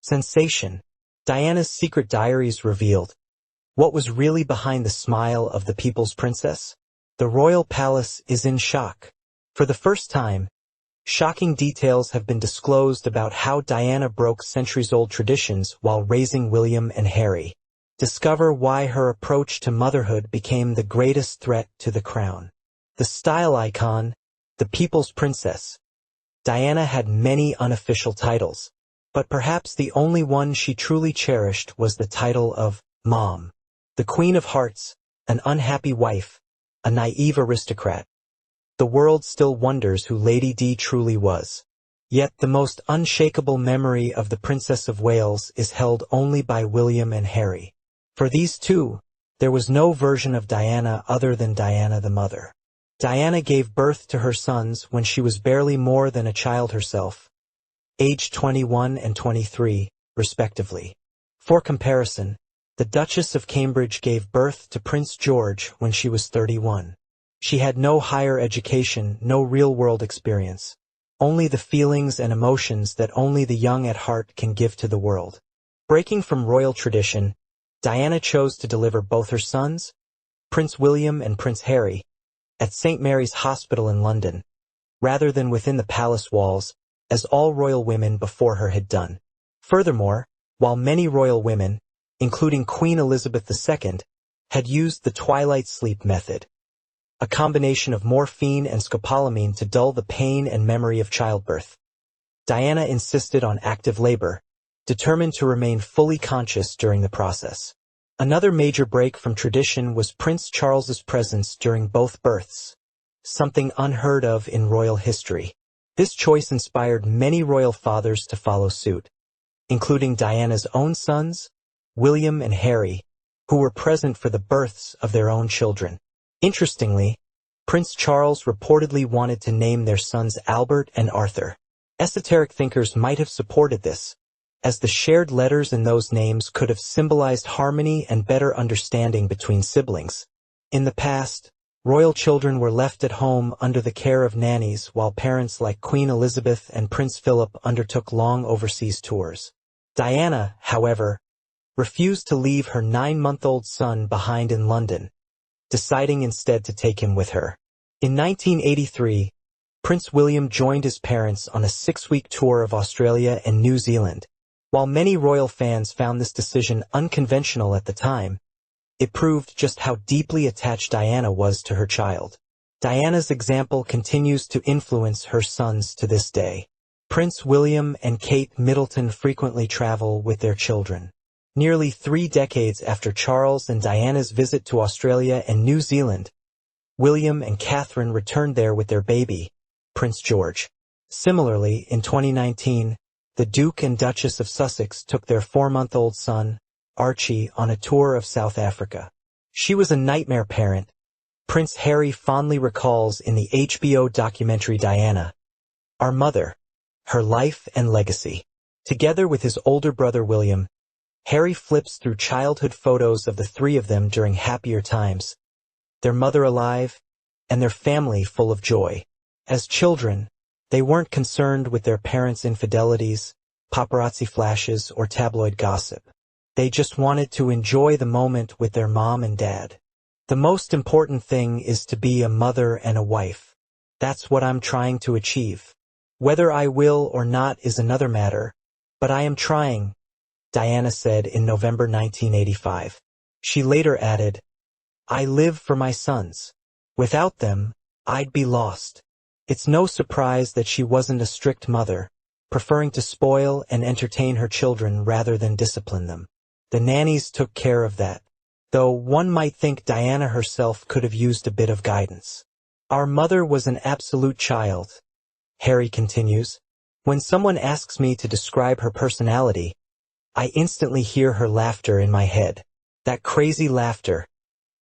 Sensation. Diana's secret diaries revealed. What was really behind the smile of the people's princess? The royal palace is in shock. For the first time, shocking details have been disclosed about how Diana broke centuries-old traditions while raising William and Harry. Discover why her approach to motherhood became the greatest threat to the crown. The style icon, the people's princess. Diana had many unofficial titles, but perhaps the only one she truly cherished was the title of Mom. The Queen of Hearts, an unhappy wife, a naive aristocrat. The world still wonders who Lady Di truly was. Yet the most unshakable memory of the Princess of Wales is held only by William and Harry. For these two, there was no version of Diana other than Diana the mother. Diana gave birth to her sons when she was barely more than a child herself, aged 21 and 23, respectively. For comparison, the Duchess of Cambridge gave birth to Prince George when she was 31. She had no higher education, no real-world experience. Only the feelings and emotions that only the young at heart can give to the world. Breaking from royal tradition, Diana chose to deliver both her sons, Prince William and Prince Harry, at St. Mary's Hospital in London, rather than within the palace walls, as all royal women before her had done. Furthermore, while many royal women, including Queen Elizabeth II, had used the twilight sleep method, a combination of morphine and scopolamine to dull the pain and memory of childbirth, Diana insisted on active labor, determined to remain fully conscious during the process. Another major break from tradition was Prince Charles's presence during both births, something unheard of in royal history. This choice inspired many royal fathers to follow suit, including Diana's own sons, William and Harry, who were present for the births of their own children. Interestingly, Prince Charles reportedly wanted to name their sons Albert and Arthur. Esoteric thinkers might have supported this, as the shared letters in those names could have symbolized harmony and better understanding between siblings. In the past, royal children were left at home under the care of nannies while parents like Queen Elizabeth and Prince Philip undertook long overseas tours. Diana, however, refused to leave her 9-month-old son behind in London, deciding instead to take him with her. In 1983, Prince William joined his parents on a 6-week tour of Australia and New Zealand. While many royal fans found this decision unconventional at the time, it proved just how deeply attached Diana was to her child. Diana's example continues to influence her sons to this day. Prince William and Kate Middleton frequently travel with their children. Nearly 3 decades after Charles and Diana's visit to Australia and New Zealand, William and Catherine returned there with their baby, Prince George. Similarly, in 2019, the Duke and Duchess of Sussex took their 4-month-old son, Archie, on a tour of South Africa. She was a nightmare parent, Prince Harry fondly recalls in the HBO documentary Diana, Our Mother, Her Life and Legacy. Together with his older brother William, Harry flips through childhood photos of the 3 of them during happier times, their mother alive, and their family full of joy. As children, they weren't concerned with their parents' infidelities, paparazzi flashes, or tabloid gossip. They just wanted to enjoy the moment with their mom and dad. The most important thing is to be a mother and a wife. That's what I'm trying to achieve. Whether I will or not is another matter, but I am trying, Diana said in November 1985. She later added, I live for my sons. Without them, I'd be lost. It's no surprise that she wasn't a strict mother, preferring to spoil and entertain her children rather than discipline them. The nannies took care of that, though one might think Diana herself could have used a bit of guidance. Our mother was an absolute child, Harry continues. When someone asks me to describe her personality, I instantly hear her laughter in my head. That crazy laughter,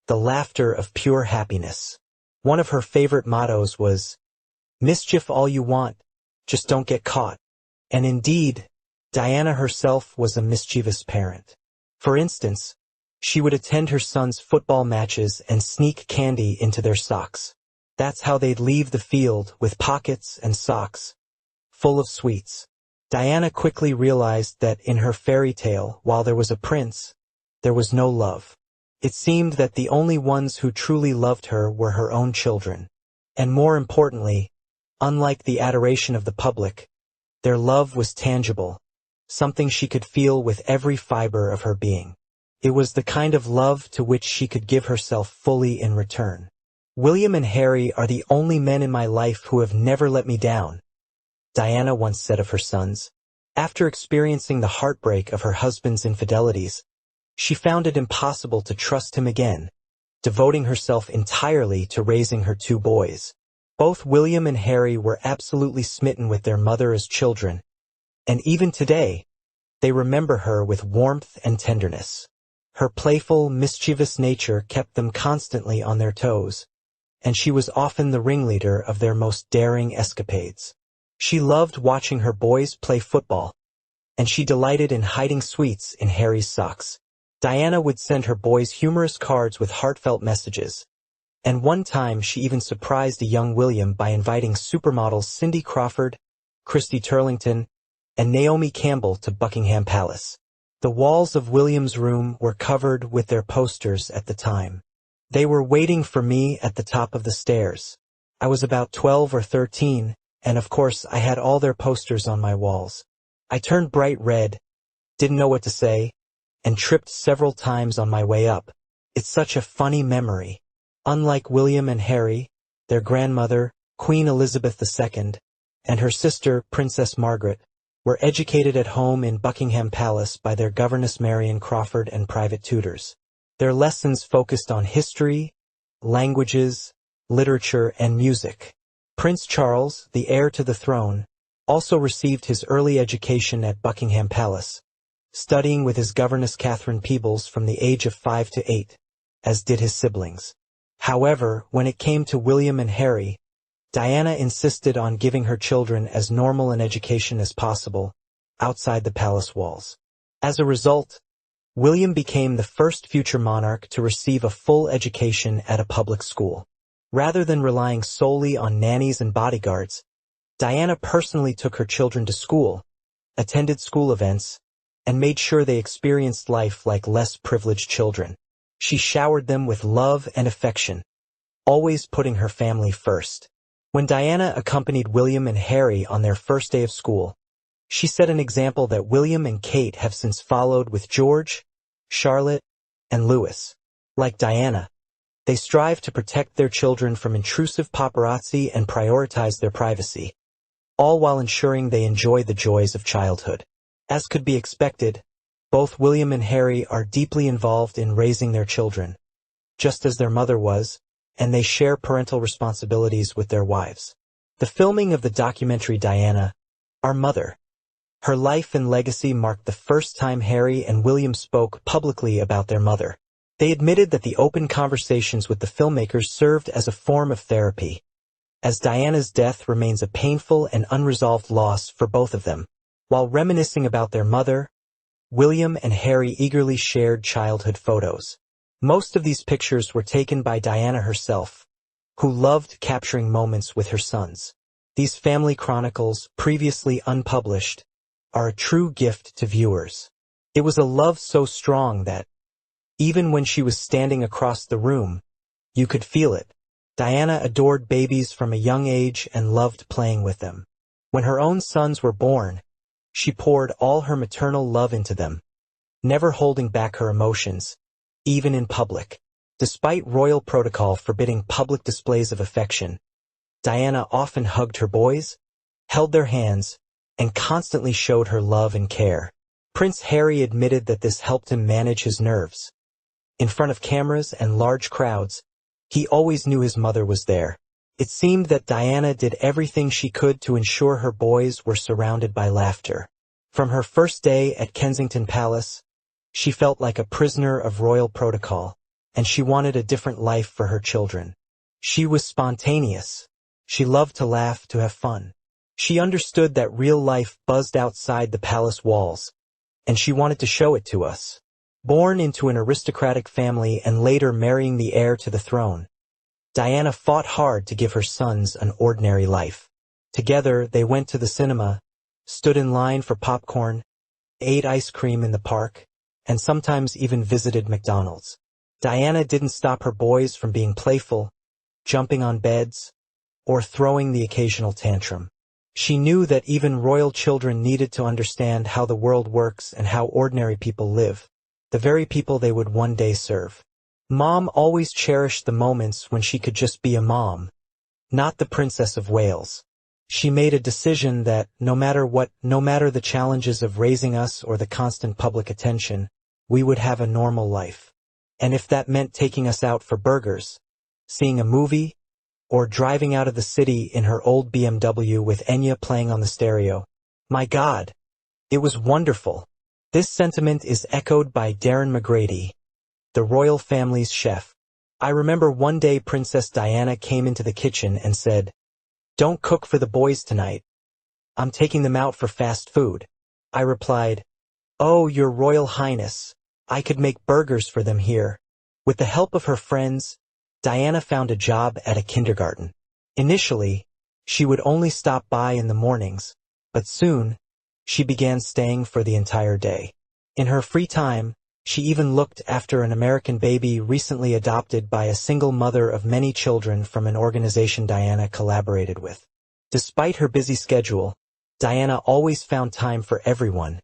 the laughter of pure happiness. One of her favorite mottos was, mischief all you want, just don't get caught. And indeed, Diana herself was a mischievous parent. For instance, she would attend her sons' football matches and sneak candy into their socks. That's how they'd leave the field, with pockets and socks full of sweets. Diana quickly realized that in her fairy tale, while there was a prince, there was no love. It seemed that the only ones who truly loved her were her own children. And more importantly, unlike the adoration of the public, their love was tangible, something she could feel with every fiber of her being. It was the kind of love to which she could give herself fully in return. "William and Harry are the only men in my life who have never let me down," Diana once said of her sons. After experiencing the heartbreak of her husband's infidelities, she found it impossible to trust him again, devoting herself entirely to raising her two boys. Both William and Harry were absolutely smitten with their mother as children, and even today, they remember her with warmth and tenderness. Her playful, mischievous nature kept them constantly on their toes, and she was often the ringleader of their most daring escapades. She loved watching her boys play football, and she delighted in hiding sweets in Harry's socks. Diana would send her boys humorous cards with heartfelt messages, and one time she even surprised a young William by inviting supermodels Cindy Crawford, Christy Turlington, and Naomi Campbell to Buckingham Palace. The walls of William's room were covered with their posters at the time. They were waiting for me at the top of the stairs. I was about 12 or 13, and of course I had all their posters on my walls. I turned bright red, didn't know what to say, and tripped several times on my way up. It's such a funny memory. Unlike William and Harry, their grandmother, Queen Elizabeth II, and her sister, Princess Margaret, were educated at home in Buckingham Palace by their governess Marion Crawford and private tutors. Their lessons focused on history, languages, literature, and music. Prince Charles, the heir to the throne, also received his early education at Buckingham Palace, studying with his governess Catherine Peebles from the age of 5 to 8, as did his siblings. However, when it came to William and Harry, Diana insisted on giving her children as normal an education as possible, outside the palace walls. As a result, William became the first future monarch to receive a full education at a public school. Rather than relying solely on nannies and bodyguards, Diana personally took her children to school, attended school events, and made sure they experienced life like less privileged children. She showered them with love and affection, always putting her family first. When Diana accompanied William and Harry on their first day of school, she set an example that William and Kate have since followed with George, Charlotte, and Louis. Like Diana, they strive to protect their children from intrusive paparazzi and prioritize their privacy, all while ensuring they enjoy the joys of childhood. As could be expected, both William and Harry are deeply involved in raising their children, just as their mother was, and they share parental responsibilities with their wives. The filming of the documentary Diana, Our Mother, Her Life and Legacy marked the first time Harry and William spoke publicly about their mother. They admitted that the open conversations with the filmmakers served as a form of therapy, as Diana's death remains a painful and unresolved loss for both of them. While reminiscing about their mother, William and Harry eagerly shared childhood photos. Most of these pictures were taken by Diana herself, who loved capturing moments with her sons. These family chronicles, previously unpublished, are a true gift to viewers. It was a love so strong that, even when she was standing across the room, you could feel it. Diana adored babies from a young age and loved playing with them. When her own sons were born, she poured all her maternal love into them, never holding back her emotions, even in public. Despite royal protocol forbidding public displays of affection, Diana often hugged her boys, held their hands, and constantly showed her love and care. Prince Harry admitted that this helped him manage his nerves. In front of cameras and large crowds, he always knew his mother was there. It seemed that Diana did everything she could to ensure her boys were surrounded by laughter. From her first day at Kensington Palace, she felt like a prisoner of royal protocol, and she wanted a different life for her children. She was spontaneous. She loved to laugh, to have fun. She understood that real life buzzed outside the palace walls, and she wanted to show it to us. Born into an aristocratic family and later marrying the heir to the throne, Diana fought hard to give her sons an ordinary life. Together, they went to the cinema, stood in line for popcorn, ate ice cream in the park, and sometimes even visited McDonald's. Diana didn't stop her boys from being playful, jumping on beds, or throwing the occasional tantrum. She knew that even royal children needed to understand how the world works and how ordinary people live, the very people they would one day serve. Mom always cherished the moments when she could just be a mom, not the Princess of Wales. She made a decision that, no matter the challenges of raising us or the constant public attention, we would have a normal life. And if that meant taking us out for burgers, seeing a movie, or driving out of the city in her old BMW with Enya playing on the stereo, my God, it was wonderful. This sentiment is echoed by Darren McGrady, the royal family's chef. I remember one day Princess Diana came into the kitchen and said, "Don't cook for the boys tonight. I'm taking them out for fast food." I replied, "Oh, Your Royal Highness, I could make burgers for them here." With the help of her friends, Diana found a job at a kindergarten. Initially, she would only stop by in the mornings, but soon, she began staying for the entire day. In her free time, she even looked after an American baby recently adopted by a single mother of many children from an organization Diana collaborated with. Despite her busy schedule, Diana always found time for everyone,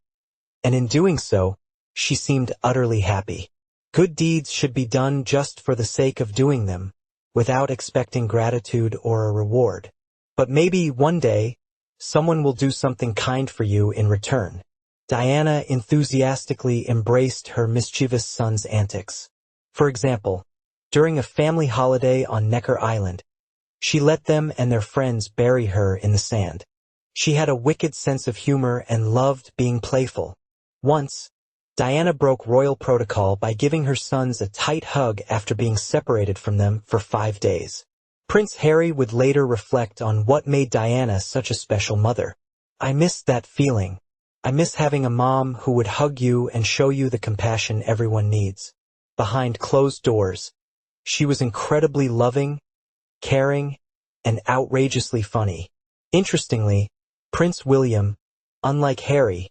and in doing so, she seemed utterly happy. Good deeds should be done just for the sake of doing them, without expecting gratitude or a reward. But maybe one day, someone will do something kind for you in return. Diana enthusiastically embraced her mischievous son's antics. For example, during a family holiday on Necker Island, she let them and their friends bury her in the sand. She had a wicked sense of humor and loved being playful. Once, Diana broke royal protocol by giving her sons a tight hug after being separated from them for 5 days. Prince Harry would later reflect on what made Diana such a special mother. "I miss that feeling. I miss having a mom who would hug you and show you the compassion everyone needs." Behind closed doors, she was incredibly loving, caring, and outrageously funny. Interestingly, Prince William, unlike Harry,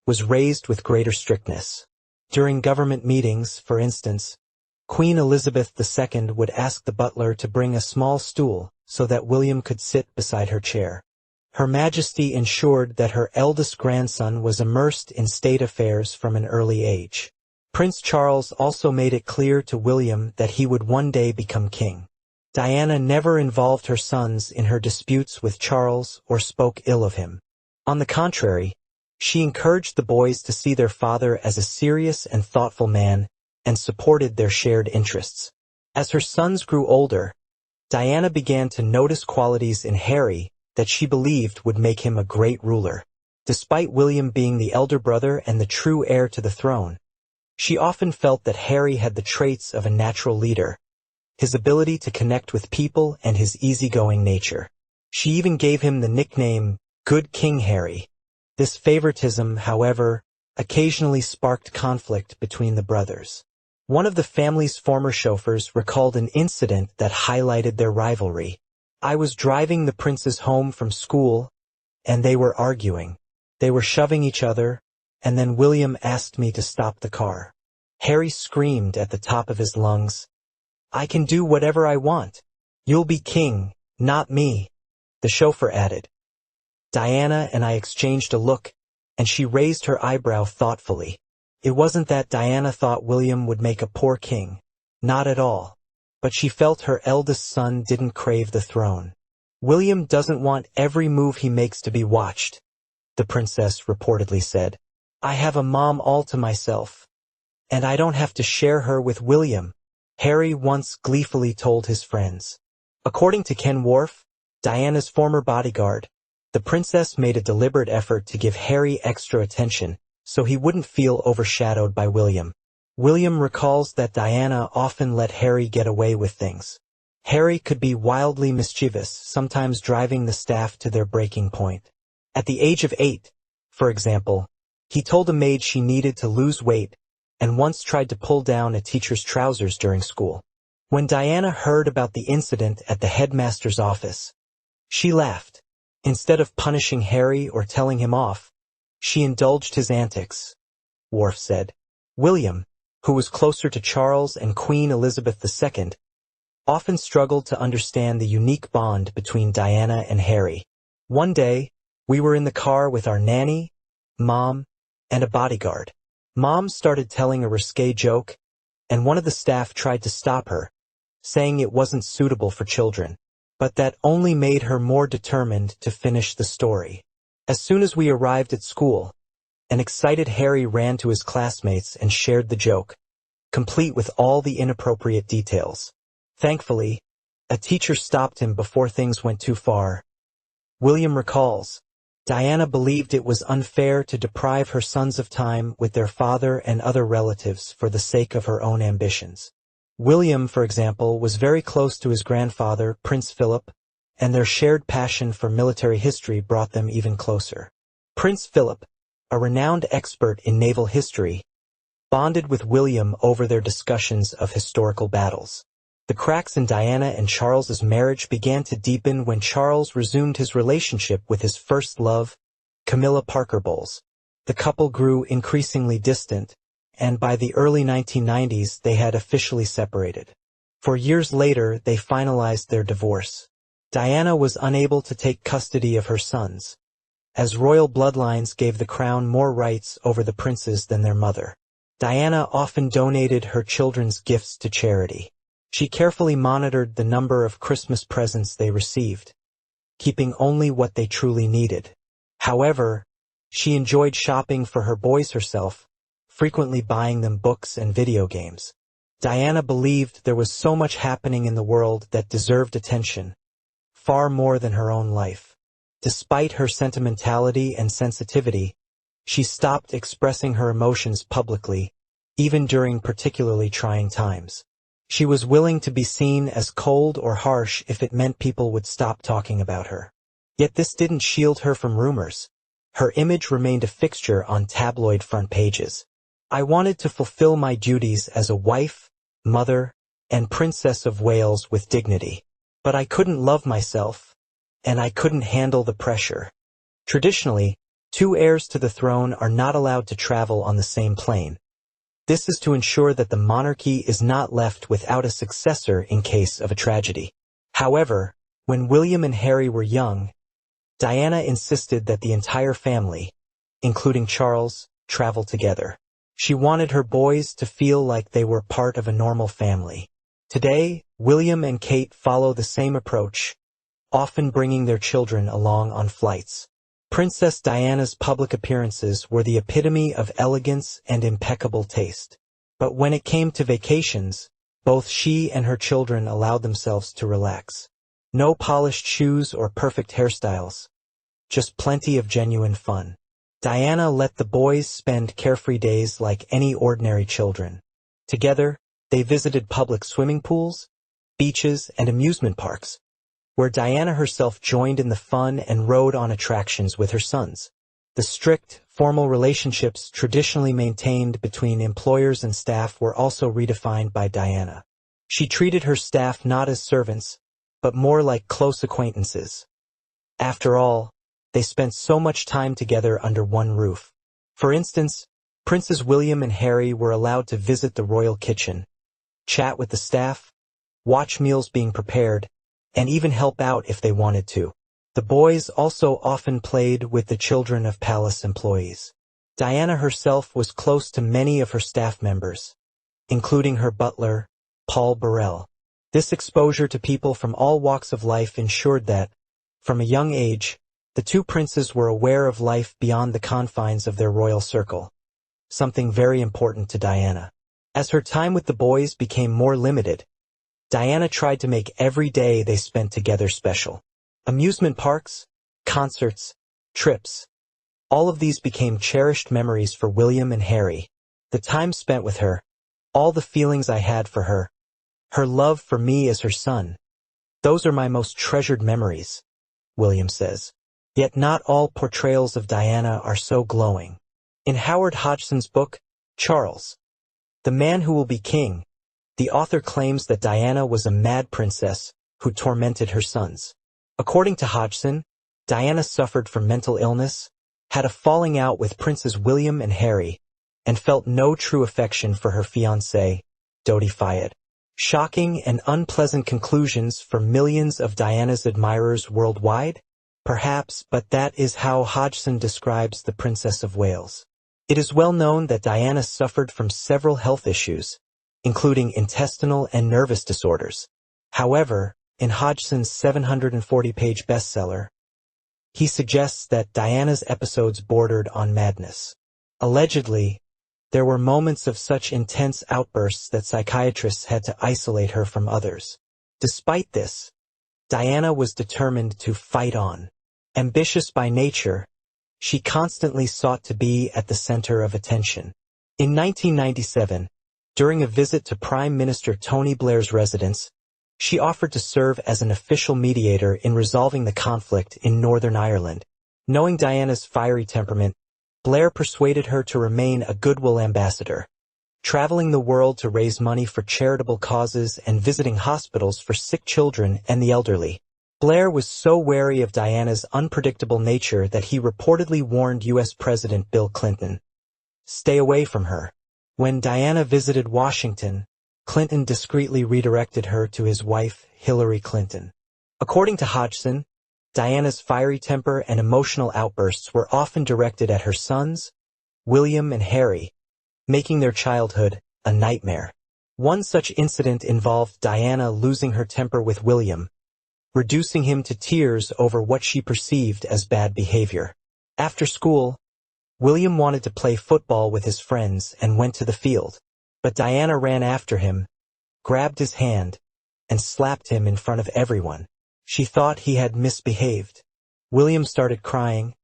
was raised with greater strictness. During government meetings, for instance, Queen Elizabeth II would ask the butler to bring a small stool so that William could sit beside her chair. Her Majesty ensured that her eldest grandson was immersed in state affairs from an early age. Prince Charles also made it clear to William that he would one day become king. Diana never involved her sons in her disputes with Charles or spoke ill of him. On the contrary, she encouraged the boys to see their father as a serious and thoughtful man and supported their shared interests. As her sons grew older, Diana began to notice qualities in Harry that she believed would make him a great ruler. Despite William being the elder brother and the true heir to the throne, she often felt that Harry had the traits of a natural leader, his ability to connect with people and his easygoing nature. She even gave him the nickname Good King Harry. This favoritism, however, occasionally sparked conflict between the brothers. One of the family's former chauffeurs recalled an incident that highlighted their rivalry. "I was driving the princes home from school, and they were arguing. They were shoving each other, and then William asked me to stop the car. Harry screamed at the top of his lungs, 'I can do whatever I want. You'll be king, not me,' the chauffeur added. Diana and I exchanged a look, and she raised her eyebrow thoughtfully. It wasn't that Diana thought William would make a poor king. Not at all. But she felt her eldest son didn't crave the throne. "William doesn't want every move he makes to be watched," the princess reportedly said. "I have a mom all to myself, and I don't have to share her with William," Harry once gleefully told his friends. According to Ken Worf, Diana's former bodyguard, the princess made a deliberate effort to give Harry extra attention so he wouldn't feel overshadowed by William. William recalls that Diana often let Harry get away with things. Harry could be wildly mischievous, sometimes driving the staff to their breaking point. At the age of 8, for example, he told a maid she needed to lose weight and once tried to pull down a teacher's trousers during school. When Diana heard about the incident at the headmaster's office, she laughed. Instead of punishing Harry or telling him off, she indulged his antics, Worf said. William, who was closer to Charles and Queen Elizabeth II, often struggled to understand the unique bond between Diana and Harry. One day, we were in the car with our nanny, Mom, and a bodyguard. Mom started telling a risque joke, and one of the staff tried to stop her, saying it wasn't suitable for children, but that only made her more determined to finish the story. As soon as we arrived at school, an excited Harry ran to his classmates and shared the joke, complete with all the inappropriate details. Thankfully, a teacher stopped him before things went too far. William recalls, Diana believed it was unfair to deprive her sons of time with their father and other relatives for the sake of her own ambitions. William, for example, was very close to his grandfather, Prince Philip, and their shared passion for military history brought them even closer. Prince Philip, a renowned expert in naval history, bonded with William over their discussions of historical battles. The cracks in Diana and Charles's marriage began to deepen when Charles resumed his relationship with his first love, Camilla Parker Bowles. The couple grew increasingly distant, and by the early 1990s they had officially separated. For years later, they finalized their divorce. Diana was unable to take custody of her sons, as royal bloodlines gave the crown more rights over the princes than their mother. Diana often donated her children's gifts to charity. She carefully monitored the number of Christmas presents they received, keeping only what they truly needed. However, she enjoyed shopping for her boys herself, frequently buying them books and video games. Diana believed there was so much happening in the world that deserved attention, far more than her own life. Despite her sentimentality and sensitivity, she stopped expressing her emotions publicly, even during particularly trying times. She was willing to be seen as cold or harsh if it meant people would stop talking about her. Yet this didn't shield her from rumors. Her image remained a fixture on tabloid front pages. I wanted to fulfill my duties as a wife, mother, and Princess of Wales with dignity. But I couldn't love myself, and I couldn't handle the pressure. Traditionally, two heirs to the throne are not allowed to travel on the same plane. This is to ensure that the monarchy is not left without a successor in case of a tragedy. However, when William and Harry were young, Diana insisted that the entire family, including Charles, travel together. She wanted her boys to feel like they were part of a normal family. Today, William and Kate follow the same approach, often bringing their children along on flights. Princess Diana's public appearances were the epitome of elegance and impeccable taste. But when it came to vacations, both she and her children allowed themselves to relax. No polished shoes or perfect hairstyles, just plenty of genuine fun. Diana let the boys spend carefree days like any ordinary children. Together, they visited public swimming pools, beaches, and amusement parks, where Diana herself joined in the fun and rode on attractions with her sons. The strict, formal relationships traditionally maintained between employers and staff were also redefined by Diana. She treated her staff not as servants, but more like close acquaintances. After all, they spent so much time together under one roof. For instance, Princes William and Harry were allowed to visit the royal kitchen, chat with the staff, watch meals being prepared, and even help out if they wanted to. The boys also often played with the children of palace employees. Diana herself was close to many of her staff members, including her butler, Paul Burrell. This exposure to people from all walks of life ensured that, from a young age, the two princes were aware of life beyond the confines of their royal circle, something very important to Diana. As her time with the boys became more limited, Diana tried to make every day they spent together special. Amusement parks, concerts, trips. All of these became cherished memories for William and Harry. The time spent with her, all the feelings I had for her, her love for me as her son. Those are my most treasured memories, William says. Yet not all portrayals of Diana are so glowing. In Howard Hodgson's book, Charles, The Man Who Will Be King, the author claims that Diana was a mad princess who tormented her sons. According to Hodgson, Diana suffered from mental illness, had a falling out with Princes William and Harry, and felt no true affection for her fiancé, Dodi Fayed. Shocking and unpleasant conclusions for millions of Diana's admirers worldwide? Perhaps, but that is how Hodgson describes the Princess of Wales. It is well known that Diana suffered from several health issues, including intestinal and nervous disorders. However, in Hodgson's 740-page bestseller, he suggests that Diana's episodes bordered on madness. Allegedly, there were moments of such intense outbursts that psychiatrists had to isolate her from others. Despite this, Diana was determined to fight on. Ambitious by nature, she constantly sought to be at the center of attention. In 1997, during a visit to Prime Minister Tony Blair's residence, she offered to serve as an official mediator in resolving the conflict in Northern Ireland. Knowing Diana's fiery temperament, Blair persuaded her to remain a goodwill ambassador, traveling the world to raise money for charitable causes and visiting hospitals for sick children and the elderly. Blair was so wary of Diana's unpredictable nature that he reportedly warned U.S. President Bill Clinton, "Stay away from her." When Diana visited Washington, Clinton discreetly redirected her to his wife, Hillary Clinton. According to Hodgson, Diana's fiery temper and emotional outbursts were often directed at her sons, William and Harry, making their childhood a nightmare. One such incident involved Diana losing her temper with William, reducing him to tears over what she perceived as bad behavior. After school, William wanted to play football with his friends and went to the field, but Diana ran after him, grabbed his hand, and slapped him in front of everyone. She thought he had misbehaved. William started crying,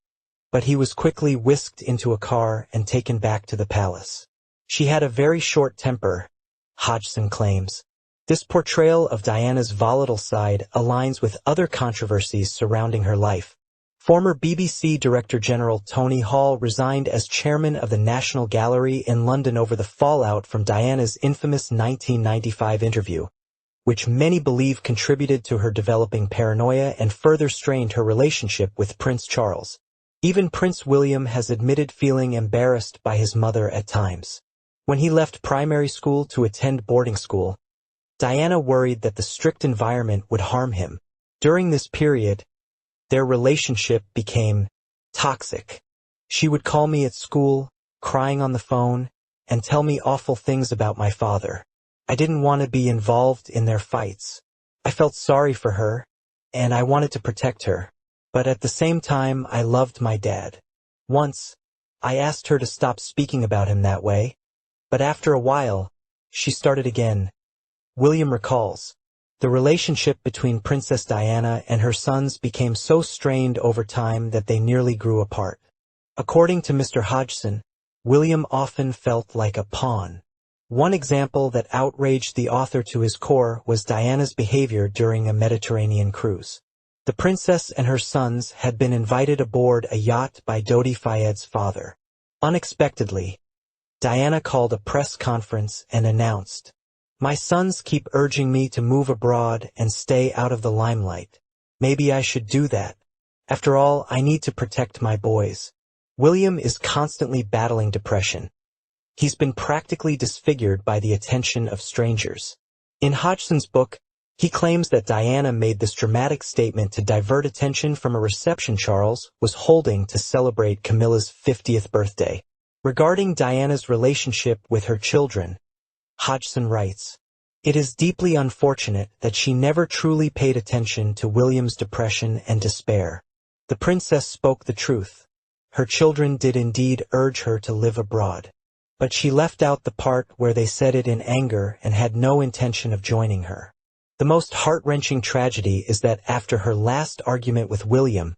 but he was quickly whisked into a car and taken back to the palace. She had a very short temper, Hodgson claims. This portrayal of Diana's volatile side aligns with other controversies surrounding her life. Former BBC Director General Tony Hall resigned as chairman of the National Gallery in London over the fallout from Diana's infamous 1995 interview, which many believe contributed to her developing paranoia and further strained her relationship with Prince Charles. Even Prince William has admitted feeling embarrassed by his mother at times. When he left primary school to attend boarding school, Diana worried that the strict environment would harm him. During this period, their relationship became toxic. She would call me at school, crying on the phone, and tell me awful things about my father. I didn't want to be involved in their fights. I felt sorry for her, and I wanted to protect her. But at the same time, I loved my dad. Once, I asked her to stop speaking about him that way, but after a while, she started again. William recalls, the relationship between Princess Diana and her sons became so strained over time that they nearly grew apart. According to Mr. Hodgson, William often felt like a pawn. One example that outraged the author to his core was Diana's behavior during a Mediterranean cruise. The princess and her sons had been invited aboard a yacht by Dodi Fayed's father. Unexpectedly, Diana called a press conference and announced, "My sons keep urging me to move abroad and stay out of the limelight. Maybe I should do that. After all, I need to protect my boys." William is constantly battling depression. He's been practically disfigured by the attention of strangers. In Hodgson's book, he claims that Diana made this dramatic statement to divert attention from a reception Charles was holding to celebrate Camilla's 50th birthday. Regarding Diana's relationship with her children, Hodgson writes, "It is deeply unfortunate that she never truly paid attention to William's depression and despair. The princess spoke the truth. Her children did indeed urge her to live abroad. But she left out the part where they said it in anger and had no intention of joining her." The most heart-wrenching tragedy is that after her last argument with William,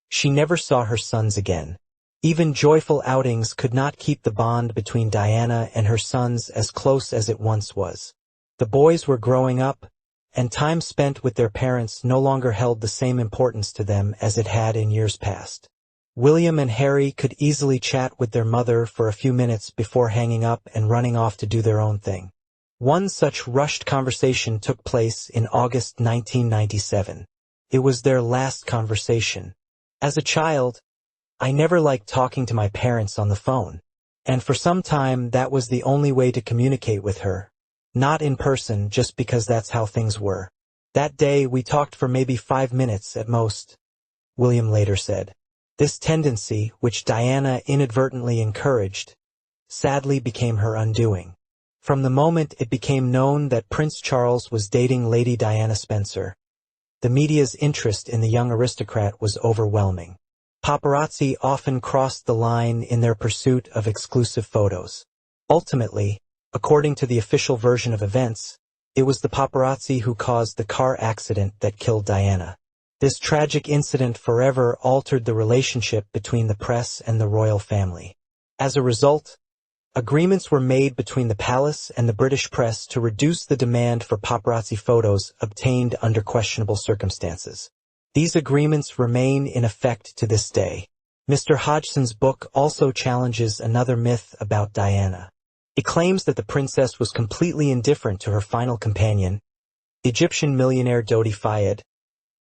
she never saw her sons again. Even joyful outings could not keep the bond between Diana and her sons as close as it once was. The boys were growing up, and time spent with their parents no longer held the same importance to them as it had in years past. William and Harry could easily chat with their mother for a few minutes before hanging up and running off to do their own thing. One such rushed conversation took place in August 1997. It was their last conversation. As a child, I never liked talking to my parents on the phone, and for some time that was the only way to communicate with her. Not in person, just because that's how things were. That day we talked for maybe 5 minutes at most, William later said. This tendency, which Diana inadvertently encouraged, sadly became her undoing. From the moment it became known that Prince Charles was dating Lady Diana Spencer, the media's interest in the young aristocrat was overwhelming. Paparazzi often crossed the line in their pursuit of exclusive photos. Ultimately, according to the official version of events, it was the paparazzi who caused the car accident that killed Diana. This tragic incident forever altered the relationship between the press and the royal family. As a result, agreements were made between the palace and the British press to reduce the demand for paparazzi photos obtained under questionable circumstances. These agreements remain in effect to this day. Mr. Hodgson's book also challenges another myth about Diana. It claims that the princess was completely indifferent to her final companion, Egyptian millionaire Dodi Fayed,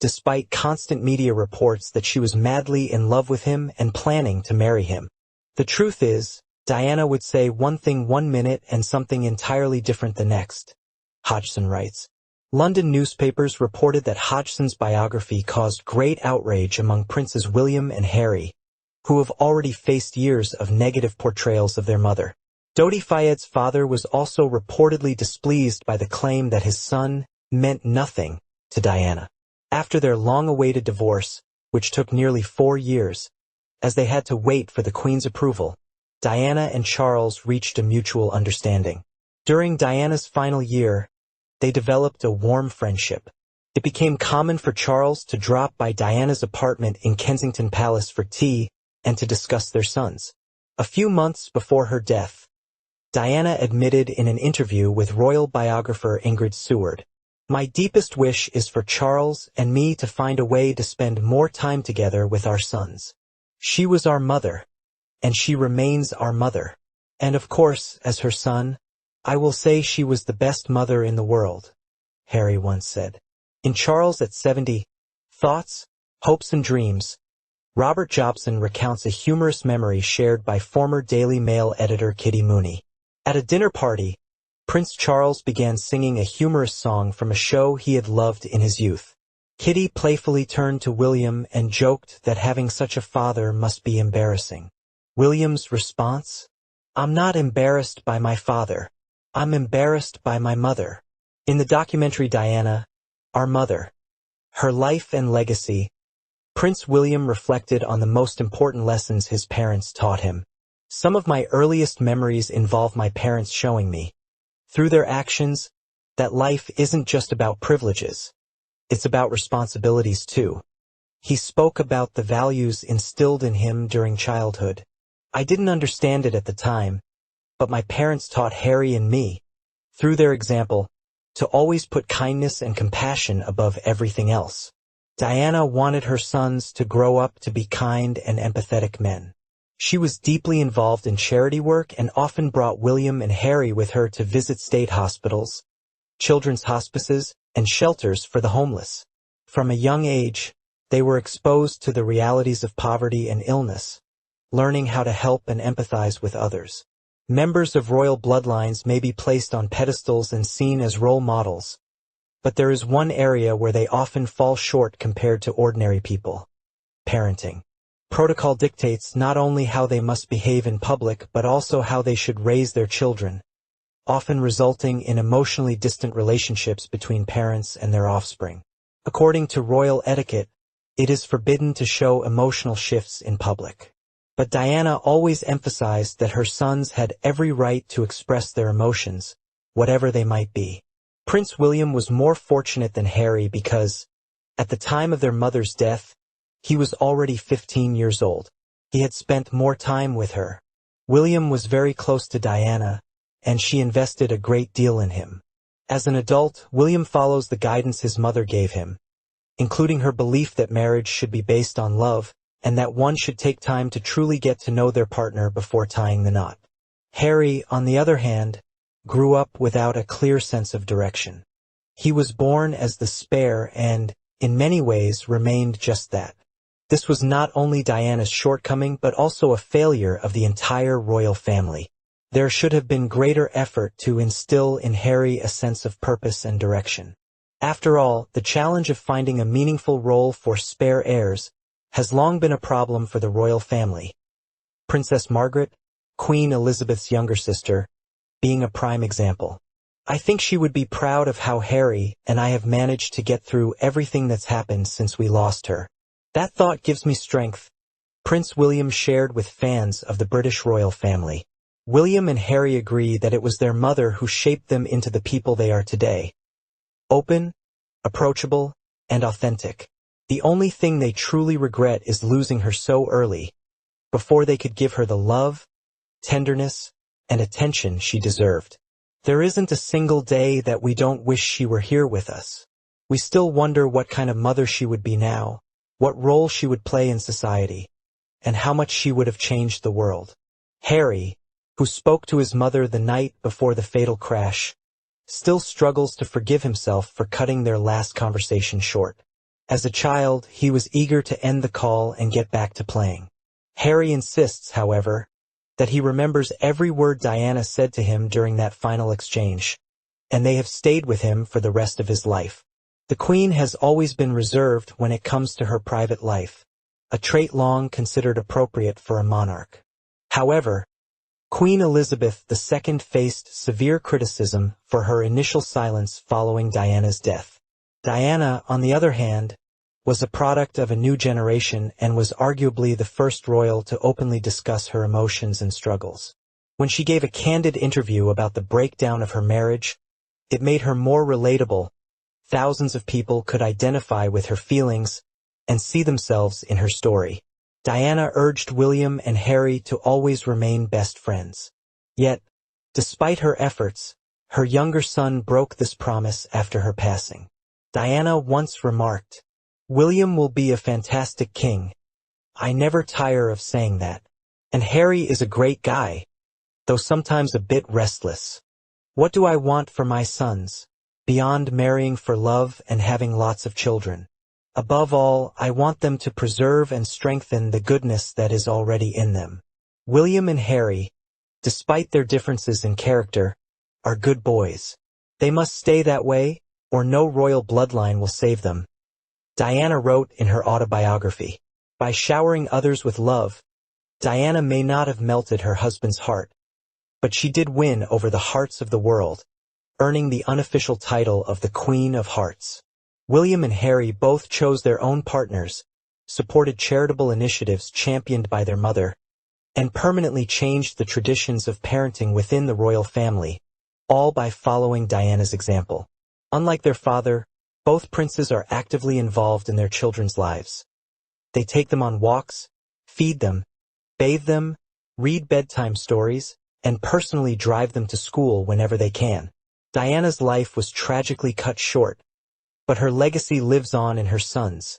despite constant media reports that she was madly in love with him and planning to marry him. The truth is, Diana would say one thing one minute and something entirely different the next, Hodgson writes. London newspapers reported that Hodgson's biography caused great outrage among Princes William and Harry, who have already faced years of negative portrayals of their mother. Dodi Fayed's father was also reportedly displeased by the claim that his son meant nothing to Diana. After their long-awaited divorce, which took nearly 4 years, as they had to wait for the Queen's approval, Diana and Charles reached a mutual understanding. During Diana's final year, they developed a warm friendship. It became common for Charles to drop by Diana's apartment in Kensington Palace for tea and to discuss their sons. A few months before her death, Diana admitted in an interview with royal biographer Ingrid Seward, "My deepest wish is for Charles and me to find a way to spend more time together with our sons. She was our mother, and she remains our mother. And of course, as her son, I will say she was the best mother in the world," Harry once said. In Charles at 70, Thoughts, Hopes and Dreams, Robert Jobson recounts a humorous memory shared by former Daily Mail editor Kitty Mooney. At a dinner party, Prince Charles began singing a humorous song from a show he had loved in his youth. Kitty playfully turned to William and joked that having such a father must be embarrassing. William's response? "I'm not embarrassed by my father. I'm embarrassed by my mother." In the documentary Diana, Our Mother, Her Life and Legacy, Prince William reflected on the most important lessons his parents taught him. "Some of my earliest memories involve my parents showing me, through their actions, that life isn't just about privileges. It's about responsibilities too." He spoke about the values instilled in him during childhood. "I didn't understand it at the time, but my parents taught Harry and me, through their example, to always put kindness and compassion above everything else." Diana wanted her sons to grow up to be kind and empathetic men. She was deeply involved in charity work and often brought William and Harry with her to visit state hospitals, children's hospices, and shelters for the homeless. From a young age, they were exposed to the realities of poverty and illness, learning how to help and empathize with others. Members of royal bloodlines may be placed on pedestals and seen as role models, but there is one area where they often fall short compared to ordinary people: parenting. Protocol dictates not only how they must behave in public but also how they should raise their children, often resulting in emotionally distant relationships between parents and their offspring. According to royal etiquette, it is forbidden to show emotional shifts in public. But Diana always emphasized that her sons had every right to express their emotions, whatever they might be. Prince William was more fortunate than Harry because, at the time of their mother's death, he was already 15 years old. He had spent more time with her. William was very close to Diana, and she invested a great deal in him. As an adult, William follows the guidance his mother gave him, including her belief that marriage should be based on love, and that one should take time to truly get to know their partner before tying the knot. Harry, on the other hand, grew up without a clear sense of direction. He was born as the spare and, in many ways, remained just that. This was not only Diana's shortcoming but also a failure of the entire royal family. There should have been greater effort to instill in Harry a sense of purpose and direction. After all, the challenge of finding a meaningful role for spare heirs has long been a problem for the royal family. Princess Margaret, Queen Elizabeth's younger sister, being a prime example. I think she would be proud of how Harry and I have managed to get through everything that's happened since we lost her. That thought gives me strength, Prince William shared with fans of the British royal family. William and Harry agree that it was their mother who shaped them into the people they are today. Open, approachable, and authentic. The only thing they truly regret is losing her so early, before they could give her the love, tenderness, and attention she deserved. There isn't a single day that we don't wish she were here with us. We still wonder what kind of mother she would be now, what role she would play in society, and how much she would have changed the world. Harry, who spoke to his mother the night before the fatal crash, still struggles to forgive himself for cutting their last conversation short. As a child, he was eager to end the call and get back to playing. Harry insists, however, that he remembers every word Diana said to him during that final exchange, and they have stayed with him for the rest of his life. The Queen has always been reserved when it comes to her private life, a trait long considered appropriate for a monarch. However, Queen Elizabeth II faced severe criticism for her initial silence following Diana's death. Diana, on the other hand, was a product of a new generation and was arguably the first royal to openly discuss her emotions and struggles. When she gave a candid interview about the breakdown of her marriage, it made her more relatable. Thousands of people could identify with her feelings and see themselves in her story. Diana urged William and Harry to always remain best friends. Yet, despite her efforts, her younger son broke this promise after her passing. Diana once remarked, "William will be a fantastic king. I never tire of saying that. And Harry is a great guy, though sometimes a bit restless. What do I want for my sons, beyond marrying for love and having lots of children? Above all, I want them to preserve and strengthen the goodness that is already in them." William and Harry, despite their differences in character, are good boys. They must stay that way, or no royal bloodline will save them. Diana wrote in her autobiography, "By showering others with love, Diana may not have melted her husband's heart, but she did win over the hearts of the world, earning the unofficial title of the Queen of Hearts." William and Harry both chose their own partners, supported charitable initiatives championed by their mother, and permanently changed the traditions of parenting within the royal family, all by following Diana's example. Unlike their father, both princes are actively involved in their children's lives. They take them on walks, feed them, bathe them, read bedtime stories, and personally drive them to school whenever they can. Diana's life was tragically cut short, but her legacy lives on in her sons,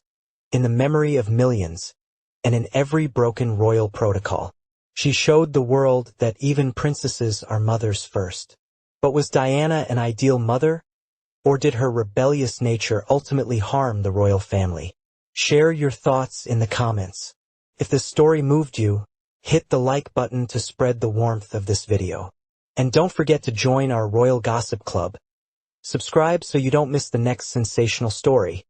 in the memory of millions, and in every broken royal protocol. She showed the world that even princesses are mothers first. But was Diana an ideal mother, or did her rebellious nature ultimately harm the royal family? Share your thoughts in the comments. If this story moved you, hit the like button to spread the warmth of this video. And don't forget to join our Royal Gossip Club. Subscribe so you don't miss the next sensational story.